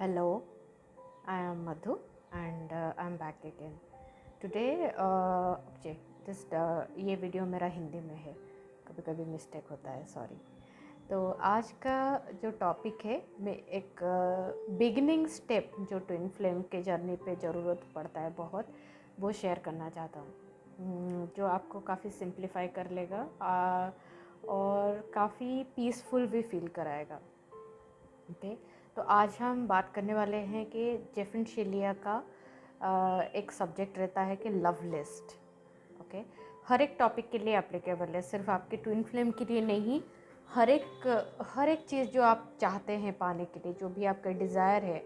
Hello, I am Madhu and I'm back again. Today, okay, ये video मेरा हिंदी में है, कभी कभी मिस्टेक होता है, सॉरी। तो आज का जो टॉपिक है, मैं एक बिगिनिंग स्टेप जो ट्विन फ्लेम के जर्नी पे ज़रूरत पड़ता है बहुत, वो शेयर करना चाहता हूँ, जो आपको काफ़ी सिंप्लीफाई कर लेगा और काफ़ी पीसफुल भी फील कराएगा। ओके, तो आज हम बात करने वाले हैं कि जेफिन शिलिया का एक सब्जेक्ट रहता है कि लव लिस्ट। ओके, हर एक टॉपिक के लिए एप्लीकेबल है, सिर्फ आपके ट्विन फ्लेम के लिए नहीं। हर एक चीज़ जो आप चाहते हैं पाने के लिए, जो भी आपका डिज़ायर है,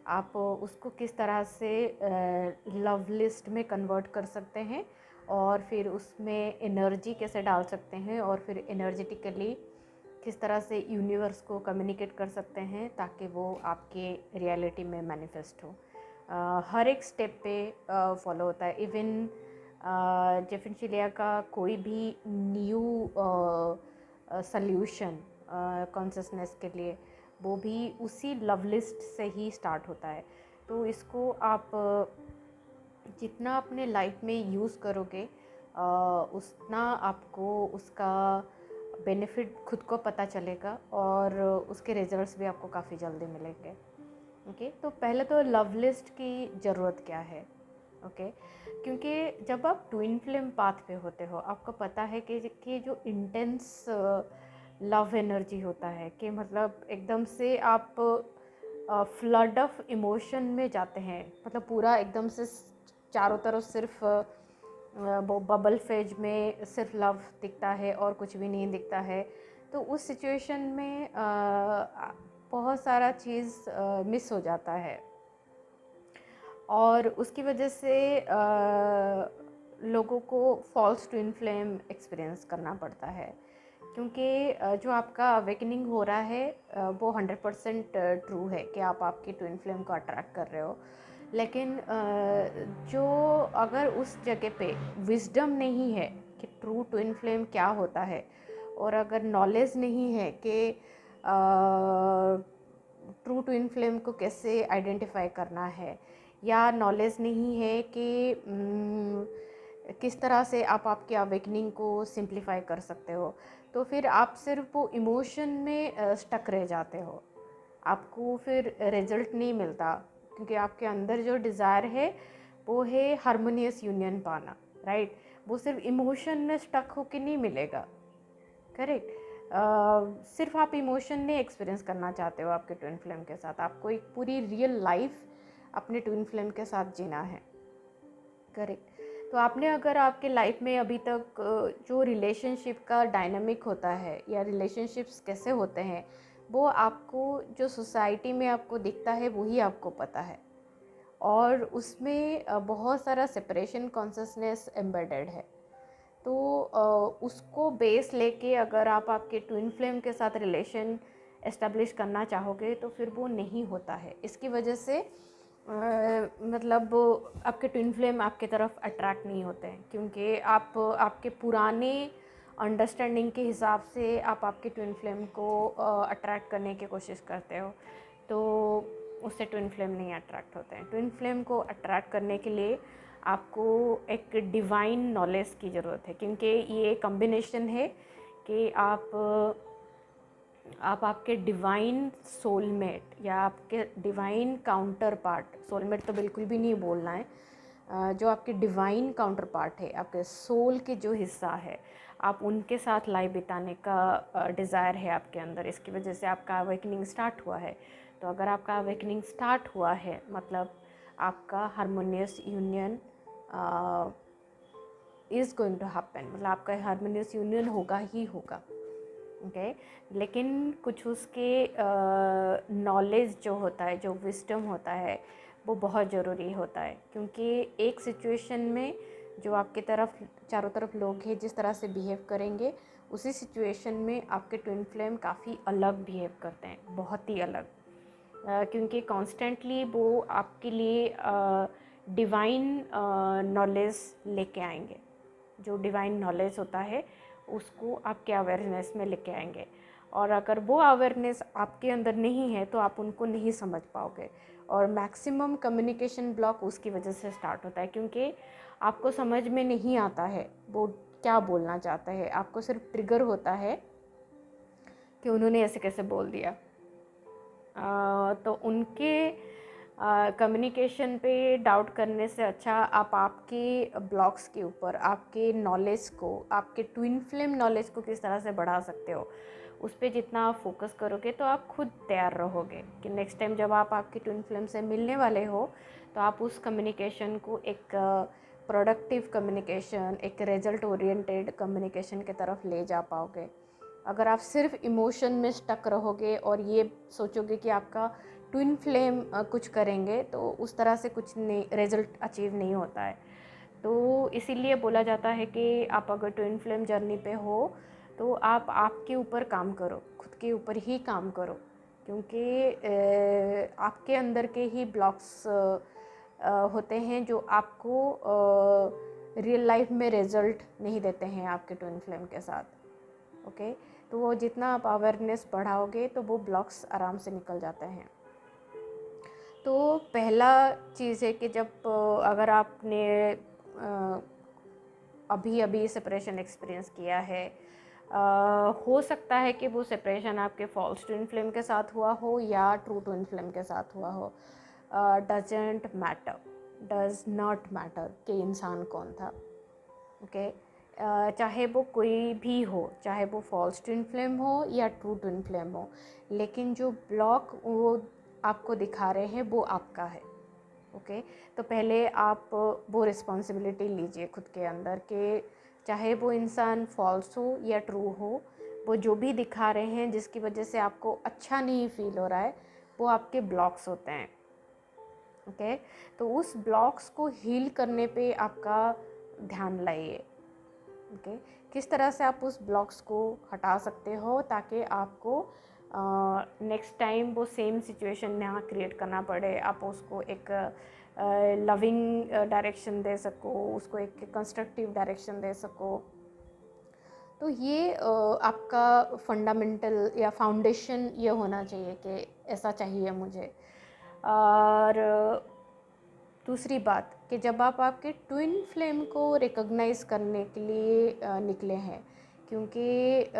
आप उसको किस तरह से लव लिस्ट में कन्वर्ट कर सकते हैं और फिर उसमें एनर्जी कैसे डाल सकते हैं और फिर एनर्जेटिकली किस तरह से यूनिवर्स को कम्युनिकेट कर सकते हैं ताकि वो आपके रियलिटी में मैनिफेस्ट हो। हर एक स्टेप पे फॉलो होता है। इवन जेफिन शिलिया का कोई भी न्यू सल्यूशन कॉन्शसनेस के लिए, वो भी उसी लव लिस्ट से ही स्टार्ट होता है। तो इसको आप जितना अपने लाइफ में यूज़ करोगे उतना आपको उसका बेनिफिट खुद को पता चलेगा और उसके रिजल्ट्स भी आपको काफ़ी जल्दी मिलेंगे। ओके, तो पहले तो लव लिस्ट की ज़रूरत क्या है। ओके, क्योंकि जब आप ट्विन फ्लेम पाथ पे होते हो, आपको पता है कि जो इंटेंस लव एनर्जी होता है, कि मतलब एकदम से आप फ्लड ऑफ इमोशन में जाते हैं, मतलब पूरा एकदम से चारों तरफ सिर्फ वो बबल फेज में सिर्फ लव दिखता है और कुछ भी नहीं दिखता है। तो उस सिचुएशन में बहुत सारा चीज़ मिस हो जाता है और उसकी वजह से लोगों को फॉल्स ट्विन फ्लेम एक्सपीरियंस करना पड़ता है। क्योंकि जो आपका अवेकनिंग हो रहा है वो 100% ट्रू है कि आप आपकी ट्विन फ्लेम को अट्रैक्ट कर रहे हो, लेकिन जो अगर उस जगह पे विजडम नहीं है कि ट्रू ट्विन फ्लेम क्या होता है, और अगर नॉलेज नहीं है कि ट्रू ट्विन फ्लेम को कैसे आइडेंटिफाई करना है, या नॉलेज नहीं है कि किस तरह से आप आपके अवेकनिंग को सिंप्लीफाई कर सकते हो, तो फिर आप सिर्फ वो इमोशन में स्टक रह जाते हो। आपको फिर रिजल्ट नहीं मिलता, क्योंकि आपके अंदर जो डिज़ायर है वो है हारमोनियस यूनियन पाना, राइट। वो सिर्फ इमोशन में स्टक होके नहीं मिलेगा, करेक्ट। सिर्फ आप इमोशन नहीं एक्सपीरियंस करना चाहते हो आपके ट्विन फ्लेम के साथ, आपको एक पूरी रियल लाइफ अपने ट्विन फ्लेम के साथ जीना है, करेक्ट। तो आपने अगर आपके लाइफ में अभी तक जो रिलेशनशिप का डायनामिक होता है या रिलेशनशिप्स कैसे होते हैं, वो आपको जो सोसाइटी में आपको दिखता है वही आपको पता है, और उसमें बहुत सारा सेपरेशन कॉन्शसनेस एम्बेडेड है। तो उसको बेस लेके अगर आप आपके ट्विन फ्लेम के साथ रिलेशन एस्टेब्लिश करना चाहोगे तो फिर वो नहीं होता है। इसकी वजह से मतलब आपके ट्विन फ्लेम आपके तरफ अट्रैक्ट नहीं होते हैं, क्योंकि आप आपके पुराने अंडरस्टैंडिंग के हिसाब से आप आपके ट्विन फ्लेम को अट्रैक्ट करने की कोशिश करते हो, तो उससे ट्विन फ्लेम नहीं अट्रैक्ट होते हैं। ट्विन फ्लेम को अट्रैक्ट करने के लिए आपको एक डिवाइन नॉलेज की ज़रूरत है, क्योंकि ये कॉम्बिनेशन है कि आप आपके डिवाइन सोलमेट या आपके डिवाइन काउंटर पार्ट, सोलमेट तो बिल्कुल भी नहीं बोलना है, जो आपके डिवाइन काउंटर पार्ट है, आपके सोल के जो हिस्सा है, आप उनके साथ लाइफ बिताने का डिज़ायर है आपके अंदर। इसकी वजह से आपका अवेकनिंग स्टार्ट हुआ है। तो अगर आपका अवेकनिंग स्टार्ट हुआ है, मतलब आपका harmonious union is going to happen, मतलब आपका हारमोनियस यूनियन होगा ही होगा। ओके, लेकिन कुछ उसके नॉलेज जो होता है, जो विस्डम होता है, वो बहुत ज़रूरी होता है। क्योंकि एक सिचुएशन में जो आपकी तरफ चारों तरफ लोग हैं जिस तरह से बिहेव करेंगे, उसी सिचुएशन में आपके ट्विन फ्लेम काफ़ी अलग बिहेव करते हैं, बहुत ही अलग। क्योंकि कॉन्स्टेंटली वो आपके लिए डिवाइन नॉलेज लेके आएंगे। जो डिवाइन नॉलेज होता है उसको आपके अवेयरनेस में लेके आएंगे, और अगर वो अवेयरनेस आपके अंदर नहीं है तो आप उनको नहीं समझ पाओगे। और मैक्सिमम कम्युनिकेशन ब्लॉक उसकी वजह से स्टार्ट होता है, क्योंकि आपको समझ में नहीं आता है वो क्या बोलना चाहता है। आपको सिर्फ ट्रिगर होता है कि उन्होंने ऐसे कैसे बोल दिया। तो उनके कम्युनिकेशन पे डाउट करने से अच्छा आप आपके ब्लॉग्स के ऊपर आपके नॉलेज को, आपके ट्विन फ्लेम नॉलेज को किस तरह से बढ़ा सकते हो, उस पर जितना आप फोकस करोगे तो आप खुद तैयार रहोगे कि नेक्स्ट टाइम जब आप आपकी ट्विन फ्लेम से मिलने वाले हो तो आप उस कम्युनिकेशन को एक प्रोडक्टिव कम्युनिकेशन, एक रिजल्ट ओरिएंटेड कम्युनिकेशन की तरफ ले जा पाओगे। अगर आप सिर्फ इमोशन में स्टक रहोगे और ये सोचोगे कि आपका ट्विन फ्लेम कुछ करेंगे, तो उस तरह से कुछ नहीं, रिजल्ट अचीव नहीं होता है। तो इसीलिए बोला जाता है कि आप अगर ट्विन फ्लेम जर्नी पे हो तो आप आपके ऊपर काम करो, खुद के ऊपर ही काम करो, क्योंकि आपके अंदर के ही ब्लॉक्स होते हैं जो आपको रियल लाइफ में रिजल्ट नहीं देते हैं आपके ट्विन फ्लेम के साथ। ओके, तो वो जितना आप अवेयरनेस बढ़ाओगे तो वो ब्लॉक्स आराम से निकल जाते हैं। तो पहला चीज़ है कि जब अगर आपने अभी अभी सेपरेशन एक्सपीरियंस किया है, हो सकता है कि वो सेपरेशन आपके फॉल्स ट्विन फ्लेम के साथ हुआ हो या ट्रू ट्विन फ्लेम के साथ हुआ हो, doesn't matter, does not matter कि इंसान कौन था। ओके, चाहे वो कोई भी हो, चाहे वो फॉल्स ट्विन फ्लेम हो या ट्रू ट्विन फ्लेम हो, लेकिन जो ब्लॉक वो आपको दिखा रहे हैं वो आपका है। ओके, तो पहले आप वो रिस्पॉन्सिबिलिटी लीजिए खुद के अंदर कि चाहे वो इंसान फॉल्स हो या ट्रू हो, वो जो भी दिखा रहे हैं जिसकी वजह से आपको अच्छा नहीं फील हो रहा है, वो आपके ब्लॉक्स होते हैं। ओके, तो उस ब्लॉक्स को हील करने पे आपका ध्यान लाइए। ओके, किस तरह से आप उस ब्लॉक्स को हटा सकते हो ताकि आपको नेक्स्ट टाइम वो सेम सिचुएशन ना क्रिएट करना पड़े, आप उसको एक लविंग डायरेक्शन दे सको, उसको एक कंस्ट्रक्टिव डायरेक्शन दे सको। तो ये आपका फंडामेंटल या फाउंडेशन ये होना चाहिए कि ऐसा चाहिए मुझे। और दूसरी बात कि जब आप आपके ट्विन फ्लेम को रिकॉग्नाइज़ करने के लिए निकले हैं, क्योंकि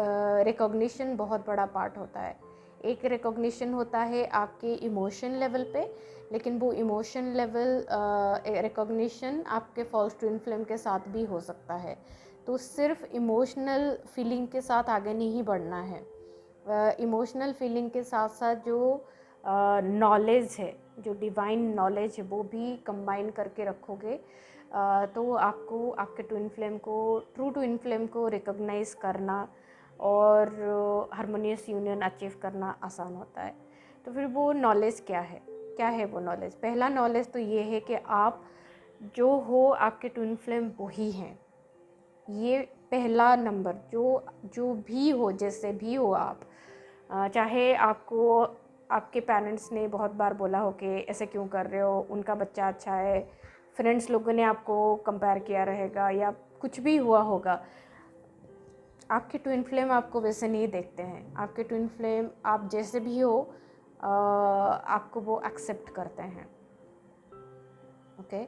रिकॉग्निशन बहुत बड़ा पार्ट होता है। एक रिकॉग्निशन होता है आपके इमोशन लेवल पे, लेकिन वो इमोशन लेवल रिकॉग्निशन आपके फॉल्स ट्विन फ्लेम के साथ भी हो सकता है। तो सिर्फ इमोशनल फीलिंग के साथ आगे नहीं बढ़ना है, इमोशनल फीलिंग के साथ साथ जो नॉलेज है, जो डिवाइन नॉलेज है, वो भी कंबाइन करके रखोगे तो आपको आपके ट्विन फ्लेम को, ट्रू ट्विन फ्लेम को रिकॉग्नाइज करना और हारमोनियस यूनियन अचीव करना आसान होता है। तो फिर वो नॉलेज क्या है वो नॉलेज? पहला नॉलेज तो ये है कि आप जो हो, आपके ट्विन फ्लेम वही हैं। ये पहला नंबर, जो भी हो, जैसे भी हो आप, चाहे आपको आपके पेरेंट्स ने बहुत बार बोला हो कि ऐसे क्यों कर रहे हो, उनका बच्चा अच्छा है, फ्रेंड्स लोगों ने आपको कंपेयर किया रहेगा या कुछ भी हुआ होगा, आपके ट्विन फ्लेम आपको वैसे नहीं देखते हैं। आपके ट्विन फ्लेम आप जैसे भी हो आपको वो एक्सेप्ट करते हैं। ओके,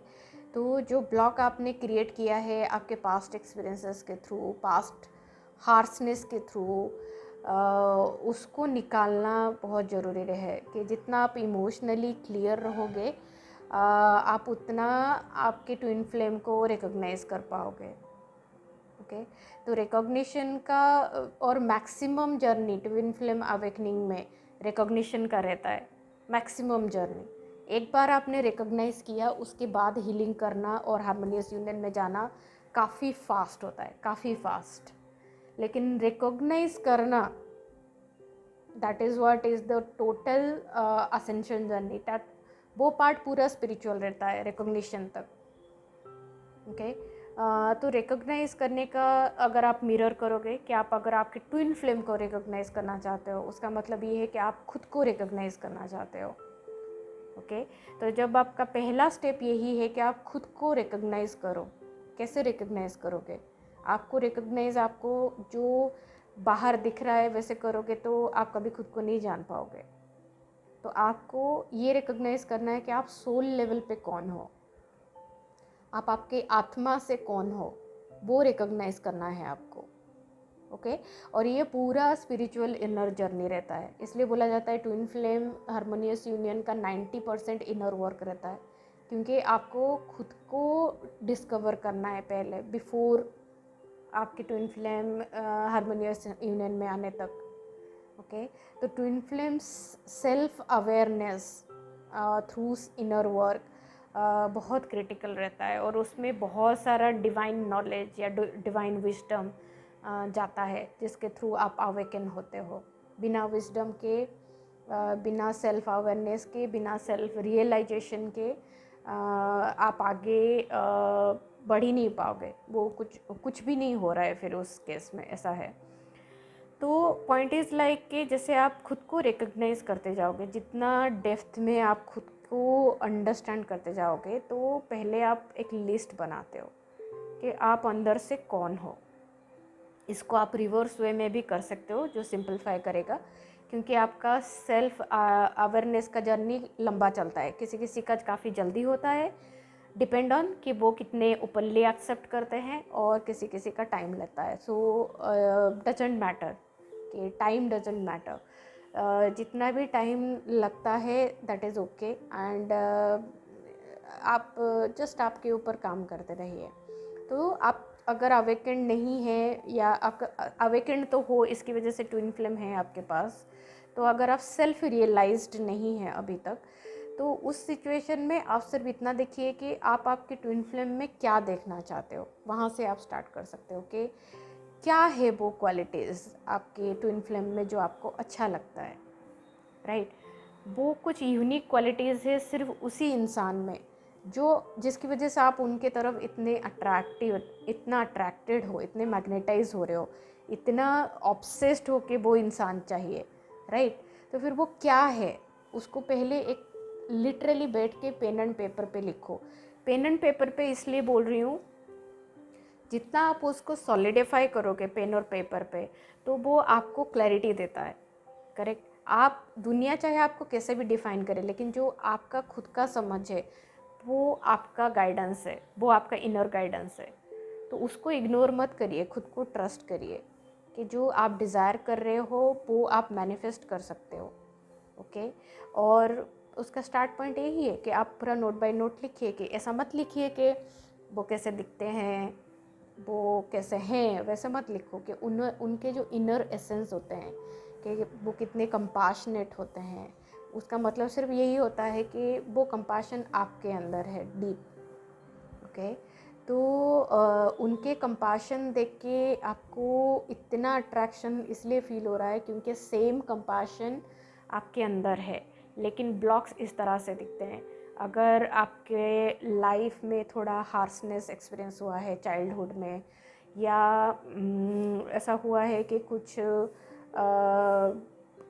तो जो ब्लॉक आपने क्रिएट किया है आपके पास्ट एक्सपीरियंसेस के थ्रू, पास्ट हार्शनेस के थ्रू, उसको निकालना बहुत ज़रूरी है कि जितना आप इमोशनली क्लियर रहोगे आप उतना आपके ट्विन फ्लेम को रिकॉग्नाइज कर पाओगे। ओके, तो रिकॉग्निशन का और maximum journey twin flame awakening में रिकॉग्निशन का रहता है, मैक्सिमम जर्नी। एक बार आपने रिकॉग्नाइज़ किया, उसके बाद हीलिंग करना और हारमोनियस यूनियन में जाना काफ़ी फास्ट होता है, काफ़ी फास्ट। लेकिन रिकॉग्नाइज करना, that is what is the total ascension journey, that वो पार्ट पूरा स्पिरिचुअल रहता है रिकॉग्निशन तक। ओके, तो रिकॉग्नाइज़ करने का अगर आप मिरर करोगे कि आप अगर आपके ट्विन फ्लेम को रिकॉग्नाइज़ करना चाहते हो, उसका मतलब ये है कि आप खुद को रिकॉग्नाइज़ करना चाहते हो। ओके, तो जब आपका पहला स्टेप यही है कि आप खुद को रिकॉग्नाइज़ करो। कैसे रिकॉग्नाइज़ करोगे? आपको रिकॉग्नाइज़, आपको जो बाहर दिख रहा है वैसे करोगे तो आप कभी खुद को नहीं जान पाओगे। तो आपको ये रिकॉग्नाइज करना है कि आप सोल लेवल पे कौन हो, आप आपके आत्मा से कौन हो, वो रिकॉग्नाइज करना है आपको। ओके और ये पूरा स्पिरिचुअल इनर जर्नी रहता है, इसलिए बोला जाता है ट्विन फ्लेम हारमोनियस यूनियन का 90% इनर वर्क रहता है, क्योंकि आपको खुद को डिस्कवर करना है पहले, बिफोर आपके ट्विन फ्लेम हारमोनियस यूनियन में आने तक। ओके तो twin flames self awareness through inner work बहुत क्रिटिकल रहता है, और उसमें बहुत सारा डिवाइन नॉलेज या डिवाइन विजडम जाता है, जिसके थ्रू आप अवेकन होते हो। बिना विजडम के, बिना सेल्फ अवेयरनेस के, बिना सेल्फ रियलाइजेशन के आप आगे बढ़ ही नहीं पाओगे। वो कुछ भी नहीं हो रहा है फिर उस केस में, ऐसा है। तो पॉइंट इज़ लाइक कि जैसे आप खुद को रिकग्नाइज करते जाओगे, जितना डेप्थ में आप खुद को अंडरस्टैंड करते जाओगे, तो पहले आप एक लिस्ट बनाते हो कि आप अंदर से कौन हो। इसको आप रिवर्स वे में भी कर सकते हो, जो सिंपलीफाई करेगा, क्योंकि आपका सेल्फ अवेयरनेस का जर्नी लंबा चलता है। किसी किसी का काफ़ी जल्दी होता है, डिपेंड ऑन कि वो कितने ओपनली एक्सेप्ट करते हैं, और किसी किसी का टाइम लगता है। सो डजेंट मैटर कि टाइम डजेंट मैटर, जितना भी टाइम लगता है दैट इज़ ओके। एंड आप जस्ट आपके ऊपर काम करते रहिए। तो आप अगर अवेकेंड नहीं है, या आप अवेकेंड तो हो, इसकी वजह से ट्विन फ्लेम है आपके पास, तो अगर आप सेल्फ रियलाइज्ड नहीं है अभी तक, तो उस सिचुएशन में आप सिर्फ इतना देखिए कि आप आपके ट्विन फ्लेम में क्या देखना चाहते हो। वहाँ से आप स्टार्ट कर सकते हो कि क्या है वो क्वालिटीज़ आपके ट्विन फ्लेम में जो आपको अच्छा लगता है, राइट। वो कुछ यूनिक क्वालिटीज़ है सिर्फ उसी इंसान में, जो जिसकी वजह से आप उनके तरफ इतना अट्रैक्टेड हो, इतने मैग्नेटाइज हो रहे हो, इतना ऑब्सेस्ड हो कि वो इंसान चाहिए, राइट। तो फिर वो क्या है, उसको पहले एक लिटरली बैठ के पेन एंड पेपर पे लिखो। पेन एंड पेपर पे इसलिए बोल रही हूँ, जितना आप उसको सॉलिडिफाई करोगे पेन और पेपर पे, तो वो आपको क्लैरिटी देता है, करेक्ट। आप दुनिया चाहे आपको कैसे भी डिफाइन करे, लेकिन जो आपका खुद का समझ है, वो आपका गाइडेंस है, वो आपका इनर गाइडेंस है। तो उसको इग्नोर मत करिए, खुद को ट्रस्ट करिए कि जो आप डिज़ायर कर रहे हो वो आप मैनिफेस्ट कर सकते हो। ओके और उसका स्टार्ट पॉइंट यही है कि आप पूरा नोट बाय नोट लिखिए, कि ऐसा मत लिखिए कि वो कैसे दिखते हैं, वो कैसे हैं, वैसे मत लिखो कि उनके जो इनर एसेंस होते हैं, कि वो कितने कंपाशनेट होते हैं। उसका मतलब सिर्फ यही होता है कि वो कंपाशन आपके अंदर है डीप। ओके तो उनके कंपाशन देख के आपको इतना अट्रैक्शन इसलिए फील हो रहा है क्योंकि सेम कंपाशन आपके अंदर है, लेकिन ब्लॉक्स इस तरह से दिखते हैं। अगर आपके लाइफ में थोड़ा हार्शनेस एक्सपीरियंस हुआ है चाइल्डहुड में, या ऐसा हुआ है कि कुछ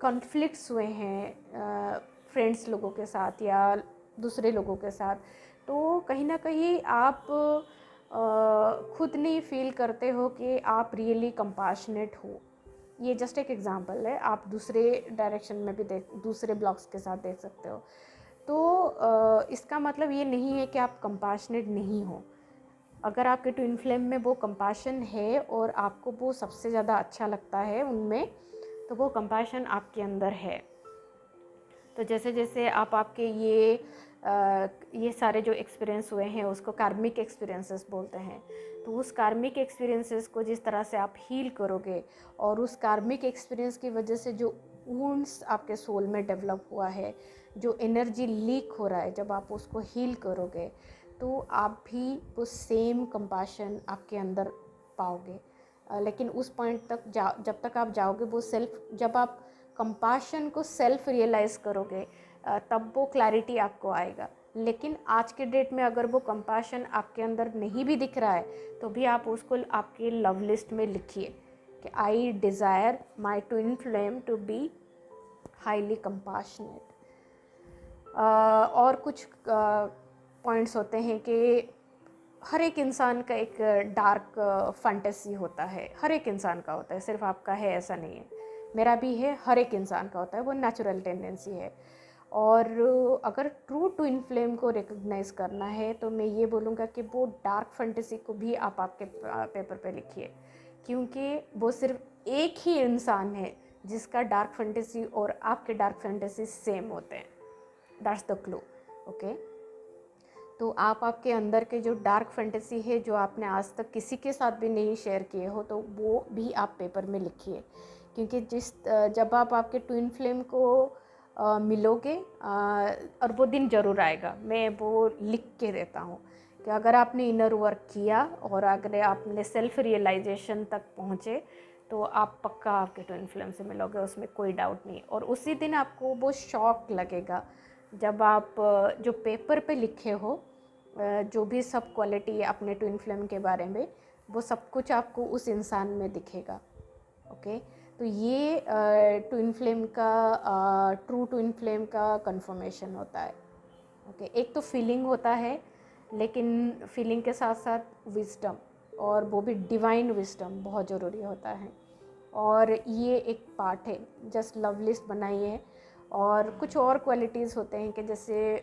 कॉन्फ्लिक्ट्स हुए हैं फ्रेंड्स लोगों के साथ या दूसरे लोगों के साथ, तो कहीं ना कहीं आप खुद नहीं फील करते हो कि आप रियली कंपाशनेट हो। ये जस्ट एक एग्जांपल है, आप दूसरे डायरेक्शन में भी दूसरे ब्लॉग्स के साथ देख सकते हो। तो इसका मतलब ये नहीं है कि आप कंपाशनेट नहीं हो। अगर आपके ट्विन फ्लेम में वो कंपाशन है और आपको वो सबसे ज़्यादा अच्छा लगता है उनमें, तो वो कंपाशन आपके अंदर है। तो जैसे जैसे आप आपके ये सारे जो एक्सपीरियंस हुए हैं उसको कार्मिक एक्सपीरियंसेस बोलते हैं। तो उस कार्मिक एक्सपीरियंसेस को जिस तरह से आप हील करोगे, और उस कार्मिक एक्सपीरियंस की वजह से जो वुंड्स आपके सोल में डेवलप हुआ है, जो एनर्जी लीक हो रहा है, जब आप उसको हील करोगे, तो आप भी वो सेम कंपाशन आपके अंदर पाओगे। लेकिन उस पॉइंट तक जब तक आप जाओगे, वो जब आप कंपाशन को सेल्फ रियलाइज़ करोगे, तब वो क्लैरिटी आपको आएगा। लेकिन आज के डेट में अगर वो कंपाशन आपके अंदर नहीं भी दिख रहा है, तो भी आप उसको आपके लव लिस्ट में लिखिए कि I desire my twin flame to be highly compassionate. और कुछ पॉइंट्स होते हैं कि हर एक इंसान का एक डार्क फैंटेसी होता है, हर एक इंसान का होता है, सिर्फ आपका है ऐसा नहीं है, मेरा भी है, हर एक इंसान का होता है, वो नेचुरल टेंडेंसी है। और अगर ट्रू ट्विन फ्लेम को रिकग्नाइज़ करना है तो मैं ये बोलूँगा कि वो डार्क फैंटेसी को भी आप आपके पेपर पे लिखिए, क्योंकि वो सिर्फ एक ही इंसान है जिसका डार्क फैंटेसी और आपके डार्क फैंटेसी सेम होते हैं। That's the clue. ओके, तो आप आपके अंदर के जो डार्क फैंटेसी है, जो आपने आज तक किसी के साथ भी नहीं शेयर किए हो, तो वो भी आप पेपर में लिखिए, क्योंकि जब आप आपके ट्विन फ्लेम को मिलोगे, और वो दिन ज़रूर आएगा, मैं वो लिख के देता हूँ कि अगर आपने इनर वर्क किया और अगर आपने सेल्फ रियलाइजेशन तक पहुँचे तो आप पक्का आपके ट्विन फ्लेम से मिलोगे, उसमें कोई डाउट नहीं। और उसी दिन आपको वो शॉक लगेगा जब आप जो पेपर पे लिखे हो, जो भी सब क्वालिटी है अपने ट्विन फ्लेम के बारे में, वो सब कुछ आपको उस इंसान में दिखेगा। ओके, तो ये ट्विन फ्लेम का, ट्रू ट्विन फ्लेम का कंफर्मेशन होता है। ओके, एक तो फीलिंग होता है, लेकिन फीलिंग के साथ साथ विजडम, और वो भी डिवाइन विजडम बहुत ज़रूरी होता है। और ये एक पार्ट है, जस्ट लव लिस्ट बनाइए। और कुछ और क्वालिटीज़ होते हैं कि जैसे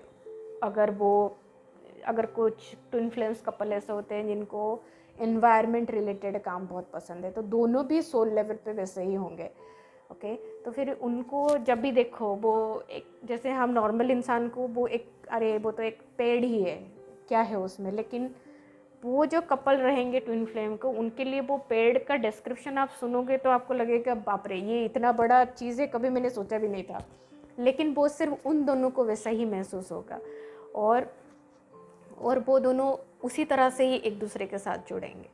अगर कुछ ट्विन फ्लेम्स कपल ऐसे होते हैं जिनको एनवायरनमेंट रिलेटेड काम बहुत पसंद है, तो दोनों भी सोल लेवल पे वैसे ही होंगे। ओके, तो फिर उनको जब भी देखो, वो एक जैसे हम नॉर्मल इंसान को वो एक, अरे वो तो एक पेड़ ही है, क्या है उसमें, लेकिन वो जो कपल रहेंगे ट्विन फ्लेम को, उनके लिए वो पेड़ का डिस्क्रिप्शन आप सुनोगे तो आपको लगेगा बाप रे, ये इतना बड़ा चीज़ है, कभी मैंने सोचा भी नहीं था। लेकिन वो सिर्फ उन दोनों को वैसा ही महसूस होगा, और वो दोनों उसी तरह से ही एक दूसरे के साथ जुड़ेंगे।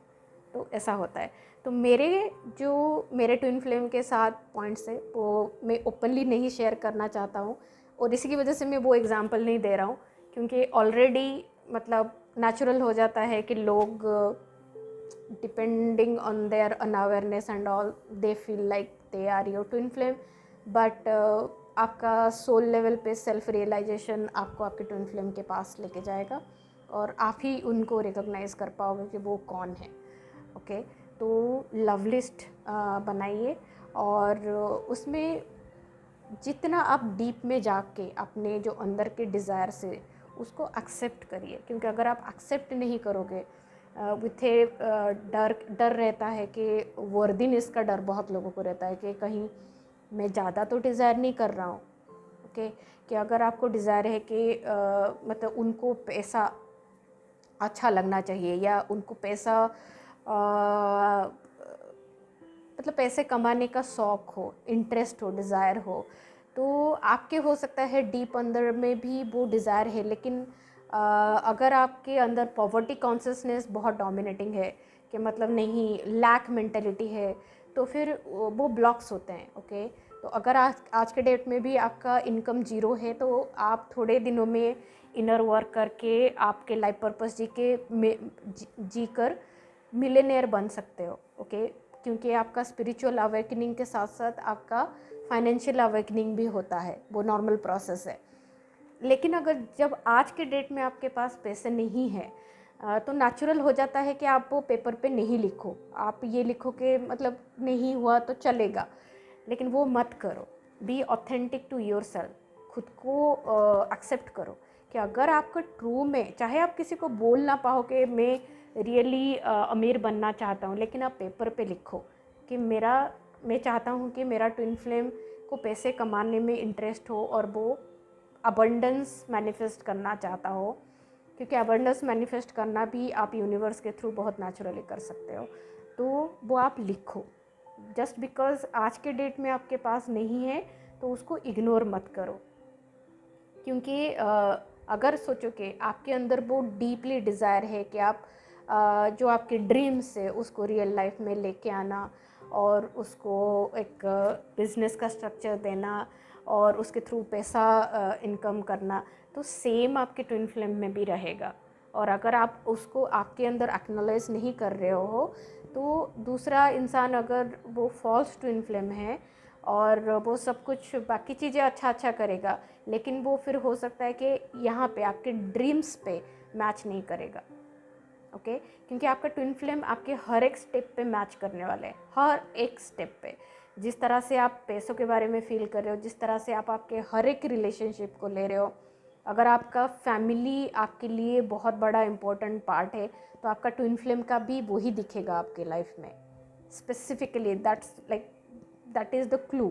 तो ऐसा होता है। तो मेरे ट्विन फ्लेम के साथ पॉइंट्स है, वो मैं ओपनली नहीं शेयर करना चाहता हूँ, और इसी की वजह से मैं वो एग्जांपल नहीं दे रहा हूँ, क्योंकि ऑलरेडी मतलब नेचुरल हो जाता है कि लोग depending on their unawareness and all, they feel like they are your twin flame, but आपका सोल लेवल पे सेल्फ रियलाइजेशन आपको आपके ट्विन फ्लेम के पास लेके जाएगा, और आप ही उनको रिकॉग्नाइज़ कर पाओगे कि वो कौन है। ओके, तो लव लिस्ट बनाइए, और उसमें जितना आप डीप में जाके अपने जो अंदर के डिज़ायर से उसको एक्सेप्ट करिए, क्योंकि अगर आप एक्सेप्ट नहीं करोगे विथ ए डर रहता है कि वर्दीनेस का डर बहुत लोगों को रहता है कि कहीं मैं ज़्यादा तो डिज़ायर नहीं कर रहा हूँ। ओके, कि अगर आपको डिज़ायर है कि मतलब उनको पैसा अच्छा लगना चाहिए, या उनको पैसा मतलब पैसे कमाने का शौक़ हो, इंटरेस्ट हो, डिज़ायर हो, तो आपके हो सकता है डीप अंदर में भी वो डिज़ायर है, लेकिन अगर आपके अंदर पॉवर्टी कॉन्शियसनेस बहुत डोमिनेटिंग है, कि मतलब नहीं, लैक मेंटेलिटी है, तो फिर वो ब्लॉक्स होते हैं। ओके, तो अगर आज के डेट में भी आपका इनकम ज़ीरो है, तो आप थोड़े दिनों में इनर वर्क करके आपके लाइफ पर्पस जी कर मिलेनियर बन सकते हो। ओके, क्योंकि आपका स्पिरिचुअल अवेकनिंग के साथ साथ आपका फाइनेंशियल अवेकनिंग भी होता है, वो नॉर्मल प्रोसेस है। लेकिन अगर जब आज के डेट में आपके पास पैसे नहीं है, तो नेचुरल हो जाता है कि आप वो पेपर पे नहीं लिखो, आप ये लिखो कि मतलब नहीं हुआ तो चलेगा, लेकिन वो मत करो। Be authentic to yourself, खुद को एक्सेप्ट करो कि अगर आपका ट्रू में, चाहे आप किसी को बोल ना पाओ कि मैं रियली अमीर बनना चाहता हूँ, लेकिन आप पेपर पे लिखो कि मैं चाहता हूँ कि मेरा ट्विन फ्लेम को पैसे कमाने में इंटरेस्ट हो, और वो अबंडेंस मैनिफेस्ट करना चाहता हो, क्योंकि अबंडेंस मैनिफेस्ट करना भी आप यूनिवर्स के थ्रू बहुत नेचुरली कर सकते हो। तो वो आप लिखो, जस्ट बिकॉज आज के डेट में आपके पास नहीं है तो उसको इग्नोर मत करो, क्योंकि अगर सोचो कि आपके अंदर वो डीपली डिज़ायर है कि आप जो आपके ड्रीम्स है उसको रियल लाइफ में लेके आना, और उसको एक बिज़नेस का स्ट्रक्चर देना, और उसके थ्रू पैसा इनकम करना, तो सेम आपके ट्विन फ्लेम में भी रहेगा। और अगर आप उसको आपके अंदर एक्नॉलेज नहीं कर रहे हो, तो दूसरा इंसान अगर वो फॉल्स ट्विन फ्लेम है और वो सब कुछ बाकी चीज़ें अच्छा करेगा, लेकिन वो फिर हो सकता है कि यहाँ पे आपके ड्रीम्स पे मैच नहीं करेगा। ओके, क्योंकि आपका ट्विन फ्लेम आपके हर एक स्टेप पे मैच करने वाले हैं, हर एक स्टेप पे। जिस तरह से आप पैसों के बारे में फील कर रहे हो, जिस तरह से आप आपके हर एक रिलेशनशिप को ले रहे हो, अगर आपका फैमिली आपके लिए बहुत बड़ा इम्पोर्टेंट पार्ट है तो आपका ट्विन फ्लेम का भी वही दिखेगा आपके लाइफ में specifically. That is the clue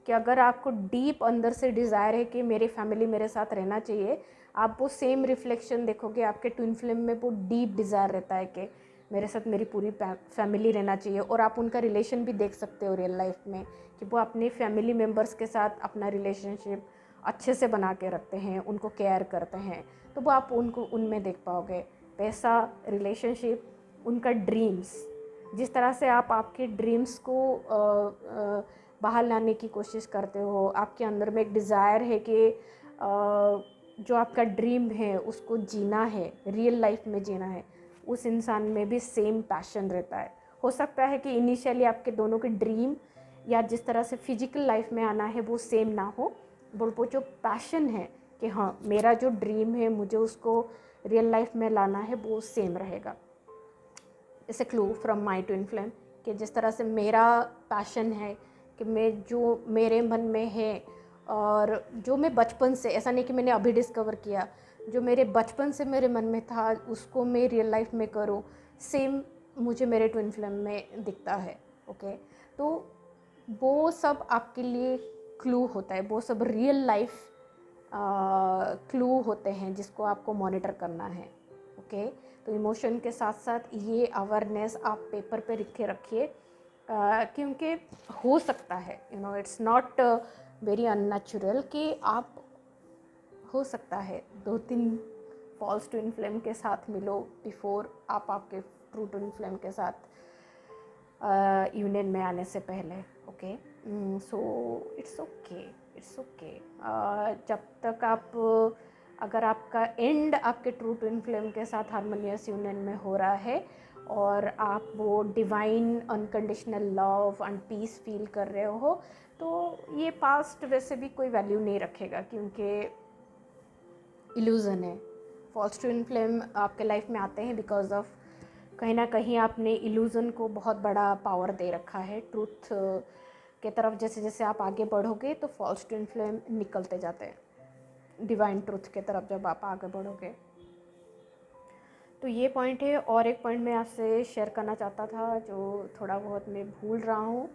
कि अगर आपको डीप अंदर से डिज़ायर है कि मेरी फैमिली मेरे साथ रहना चाहिए, आप वो सेम रिफ्लेक्शन देखोगे आपके ट्विन फ्लेम में। वो डीप डिज़ायर रहता है कि मेरे साथ मेरी पूरी फैमिली रहना चाहिए। और आप उनका रिलेशन भी देख सकते हो रियल लाइफ में कि वो अपने फैमिली मेम्बर्स के साथ अपना रिलेशनशिप अच्छे से बना के रखते हैं, उनको केयर करते हैं, तो वो आप उनको उनमें देख पाओगे। पैसा, रिलेशनशिप, उनका ड्रीम्स, जिस तरह से आप आपके ड्रीम्स को बाहर लाने की कोशिश करते हो, आपके अंदर में एक डिज़ायर है कि जो आपका ड्रीम है उसको जीना है, रियल लाइफ में जीना है, उस इंसान में भी सेम पैशन रहता है। हो सकता है कि इनिशियली आपके दोनों के ड्रीम या जिस तरह से फिजिकल लाइफ में आना है वो सेम ना हो, बट वो जो पैशन है कि हाँ मेरा जो ड्रीम है मुझे उसको रियल लाइफ में लाना है, वो सेम रहेगा। It's a clue from my twin flame कि जिस तरह से मेरा पैशन है कि मैं जो मेरे मन में है और जो मैं बचपन से, ऐसा नहीं कि मैंने अभी डिस्कवर किया, जो मेरे बचपन से मेरे मन में था उसको मैं रियल लाइफ में करूँ, सेम मुझे मेरे ट्विन फ्लेम में दिखता है। ओके, तो वो सब आपके लिए क्लू होता है, वो सब रियल लाइफ क्लू होते हैं जिसको आपको मॉनिटर करना है। ओके, तो इमोशन के साथ साथ ये अवेयरनेस आप पेपर पे लिख के रखिए, क्योंकि हो सकता है इट्स नॉट वेरी अननेचुरल कि आप, हो सकता है 2-3 फॉल्स ट्विन फ्लेम के साथ मिलो बिफोर आप आपके ट्रू ट्विन फ्लेम के साथ यूनियन में आने से पहले। Okay, so it's okay, it's okay. जब तक आप, अगर आपका एंड आपके ट्रू ट्विन फ्लेम के साथ हारमोनियस यूनियन में हो रहा है और आप वो divine unconditional love and peace feel कर रहे हो, तो ये पास्ट वैसे भी कोई वैल्यू नहीं रखेगा, क्योंकि इल्यूज़न है। फॉल्स ट्विन फ्लेम आपके लाइफ में आते हैं बिकॉज ऑफ कहीं ना कहीं आपने इल्यूज़न को बहुत बड़ा पावर दे रखा है। ट्रूथ के तरफ जैसे जैसे आप आगे बढ़ोगे तो फॉल्स ट्विन फ्लेम निकलते जाते हैं डिवाइन ट्रूथ के तरफ जब आप आगे बढ़ोगे। तो ये पॉइंट है। और एक पॉइंट मैं आपसे शेयर करना चाहता था जो थोड़ा बहुत मैं भूल रहा हूँ।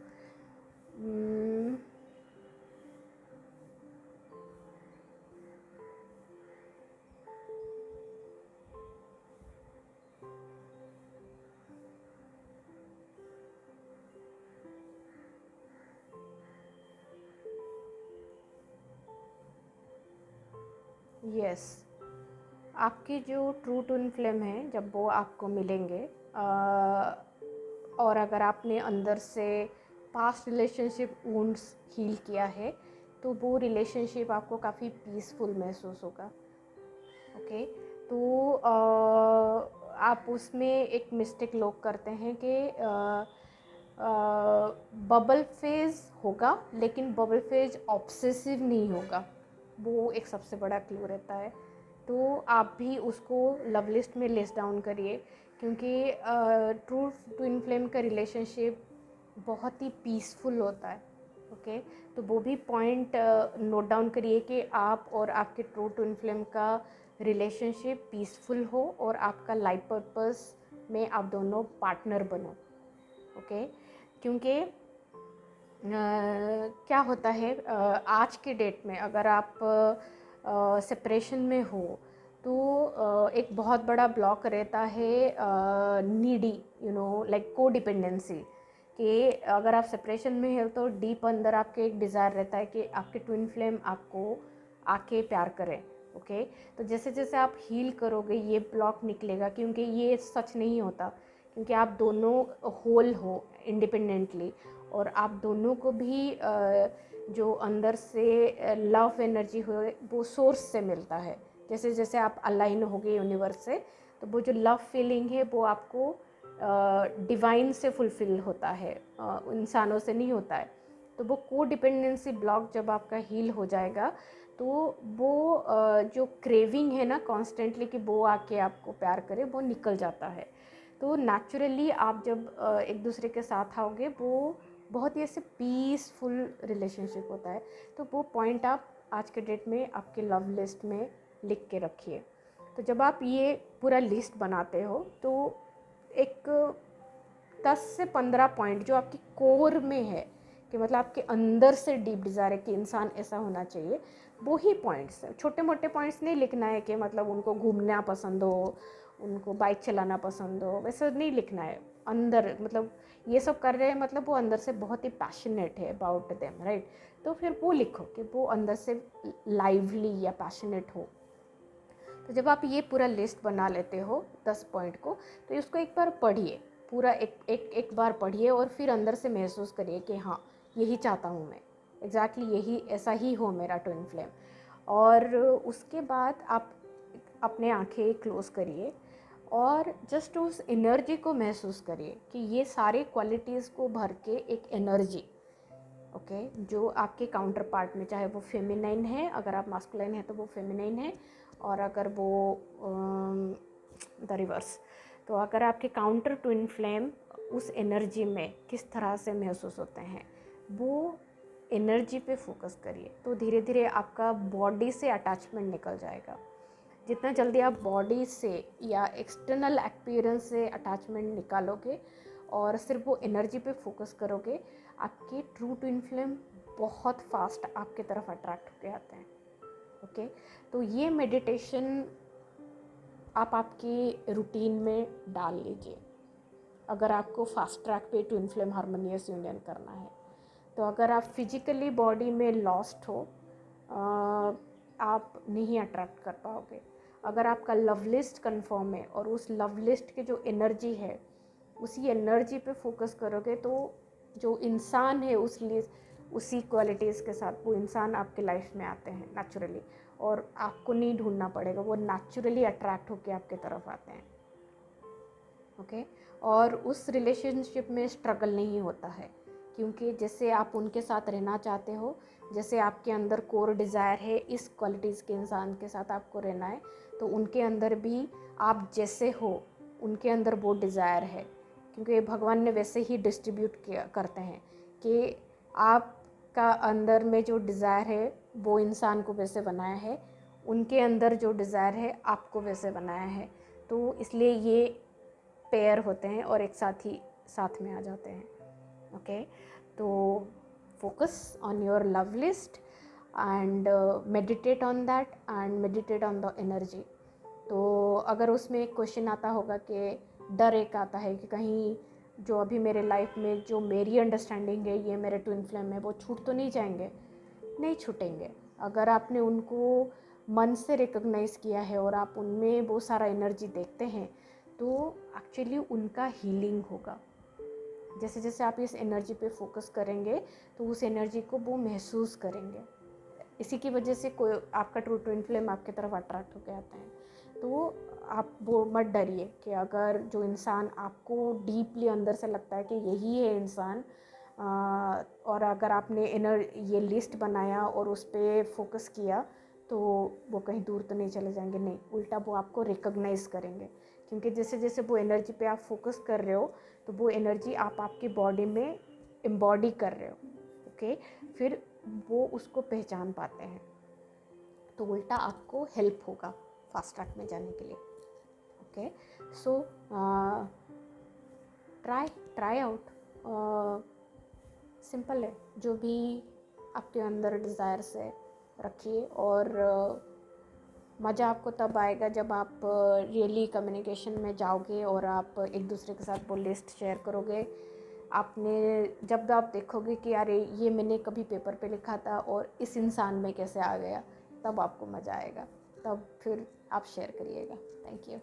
यस, आपकी जो ट्रू ट्विन फ्लेम है जब वो आपको मिलेंगे, और अगर आपने अंदर से पास्ट रिलेशनशिप वुंड्स हील किया है तो वो रिलेशनशिप आपको काफ़ी पीसफुल महसूस होगा। ओके, तो आप उसमें एक मिस्टेक लोग करते हैं कि बबल फेज़ होगा लेकिन बबल फेज़ ऑब्सेसिव नहीं होगा, वो एक सबसे बड़ा क्लू रहता है। तो आप भी उसको लव लिस्ट में लिस्ट डाउन करिए, क्योंकि ट्रू ट्विन फ्लेम का रिलेशनशिप बहुत ही पीसफुल होता है। ओके, तो वो भी पॉइंट नोट डाउन करिए कि आप और आपके ट्रू ट्विन फ्लेम का रिलेशनशिप पीसफुल हो और आपका लाइफ पर्पस में आप दोनों पार्टनर बनो। ओके, क्योंकि क्या होता है आज के डेट में अगर आप सेपरेशन में हो तो एक बहुत बड़ा ब्लॉक रहता है नीडी, लाइक को डिपेंडेंसी, कि अगर आप सेपरेशन में हो तो डीप अंदर आपके एक डिज़ायर रहता है कि आपके ट्विन फ्लेम आपको आके प्यार करें। ओके, तो जैसे जैसे आप हील करोगे ये ब्लॉक निकलेगा, क्योंकि ये सच नहीं होता, क्योंकि आप दोनों होल हो इंडिपेंडेंटली, और आप दोनों को भी जो अंदर से लव एनर्जी हो वो सोर्स से मिलता है। जैसे जैसे आप अलाइन होगे यूनिवर्स से, तो वो जो लव फीलिंग है वो आपको डिवाइन से फुलफिल होता है, इंसानों से नहीं होता है। तो वो को डिपेंडेंसी ब्लॉक जब आपका हील हो जाएगा तो वो जो क्रेविंग है ना कॉन्स्टेंटली कि वो आके आपको प्यार करे, वो निकल जाता है। तो नेचुरली आप जब एक दूसरे के साथ आओगे, वो बहुत ही ऐसे पीसफुल रिलेशनशिप होता है। तो वो पॉइंट आप आज के डेट में आपके लव लिस्ट में लिख के रखिए। तो जब आप ये पूरा लिस्ट बनाते हो तो एक 10 से 15 पॉइंट जो आपकी कोर में है, कि मतलब आपके अंदर से डीप डिज़ायर है कि इंसान ऐसा होना चाहिए, वो ही पॉइंट्स हैं। छोटे मोटे पॉइंट्स नहीं लिखना है कि मतलब उनको घूमना पसंद हो, उनको बाइक चलाना पसंद हो, वैसा नहीं लिखना है। अंदर मतलब ये सब कर रहे हैं, मतलब वो अंदर से बहुत ही पैशनेट है अबाउट देम, राइट। तो फिर वो लिखो कि वो अंदर से लाइवली या पैशनेट हो। तो जब आप ये पूरा लिस्ट बना लेते हो 10 पॉइंट को, तो इसको एक बार पढ़िए, पूरा एक बार पढ़िए और फिर अंदर से महसूस करिए कि हाँ, यही चाहता हूँ मैं, एग्जैक्टली यही, ऐसा ही हो मेरा ट्विन फ्लेम। और उसके बाद आप अपने आंखें क्लोज करिए और जस्ट उस एनर्जी को महसूस करिए कि ये सारे क्वालिटीज़ को भर के एक एनर्जी, ओके, जो आपके काउंटर पार्ट में, चाहे वो फेमिनाइन है, अगर आप मास्कुलाइन है तो वो फेमिनाइन है, और अगर वो द रिवर्स, तो अगर आपके काउंटर ट्विन फ्लेम उस एनर्जी में किस तरह से महसूस होते हैं, वो एनर्जी पे फोकस करिए। तो धीरे धीरे आपका बॉडी से अटैचमेंट निकल जाएगा। जितना जल्दी आप बॉडी से या एक्सटर्नल एक्सपीरियंस से अटैचमेंट निकालोगे और सिर्फ वो एनर्जी पे फोकस करोगे, आपके ट्रू ट्विन फ्लेम बहुत फास्ट आपके तरफ अट्रैक्ट होके आते हैं। ओके, तो ये मेडिटेशन आप आपकी रूटीन में डाल लीजिए अगर आपको फास्ट ट्रैक पे ट्विन फ्लेम हार्मोनियस यूनियन करना है। तो अगर आप फिजिकली बॉडी में लॉस्ट हो, आप नहीं अट्रैक्ट कर पाओगे। अगर आपका लव लिस्ट कन्फर्म है और उस लव लिस्ट की जो एनर्जी है, उसी एनर्जी पे फोकस करोगे, तो जो इंसान है उसी क्वालिटीज़ के साथ वो इंसान आपके लाइफ में आते हैं नेचुरली, और आपको नहीं ढूंढना पड़ेगा, वो नेचुरली अट्रैक्ट होकर आपके तरफ आते हैं। ओके, और उस रिलेशनशिप में स्ट्रगल नहीं होता है, क्योंकि जैसे आप उनके साथ रहना चाहते हो, जैसे आपके अंदर कोर डिज़ायर है इस क्वालिटीज़ के इंसान के साथ आपको रहना है, तो उनके अंदर भी आप जैसे हो उनके अंदर वो डिज़ायर है, क्योंकि भगवान ने वैसे ही डिस्ट्रीब्यूट किया करते हैं कि आपका अंदर में जो डिज़ायर है वो इंसान को वैसे बनाया है, उनके अंदर जो डिज़ायर है आपको वैसे बनाया है। तो इसलिए ये पेयर होते हैं और एक साथ में आ जाते हैं। ओके, तो focus on your love list and meditate on that and meditate on the energy. तो अगर उसमें एक क्वेश्चन आता होगा कि डर एक आता है कि कहीं जो अभी मेरे लाइफ में जो मेरी अंडरस्टैंडिंग है, ये मेरे ट्विन फ्लेम है, वो छूट तो नहीं जाएंगे? नहीं छूटेंगे। अगर आपने उनको मन से रिकॉग्नाइज़ किया है और आप उनमें वो सारा एनर्जी देखते हैं, तो एक्चुअली उनका हीलिंग होगा। जैसे जैसे आप इस एनर्जी पे फोकस करेंगे तो उस एनर्जी को वो महसूस करेंगे। इसी की वजह से कोई आपका ट्रू ट्विन फ्लेम आपकी तरफ अट्रैक्ट होकर आता है। तो आप वो मत डरिए कि अगर जो इंसान आपको डीपली अंदर से लगता है कि यही है इंसान, और अगर आपने ये लिस्ट बनाया और उस पर फोकस किया, तो वो कहीं दूर तो नहीं चले जाएंगे। नहीं, उल्टा वो आपको रिकॉग्नाइज़ करेंगे, क्योंकि जैसे जैसे वो एनर्जी पे आप फोकस कर रहे हो, तो वो एनर्जी आप आपकी बॉडी में एम्बॉडी कर रहे हो। ओके, फिर वो उसको पहचान पाते हैं, तो उल्टा आपको हेल्प होगा फास्ट ट्रैक में जाने के लिए। Okay, so try out, simple है, जो भी आपके अंदर डिज़ायर्स है रखिए, और मज़ा आपको तब आएगा जब आप रियली कम्युनिकेशन में जाओगे और आप एक दूसरे के साथ वो लिस्ट शेयर करोगे। आपने जब आप देखोगे कि यार ये मैंने कभी पेपर पे लिखा था और इस इंसान में कैसे आ गया, तब आपको मज़ा आएगा, तब फिर आप शेयर करिएगा। Thank you.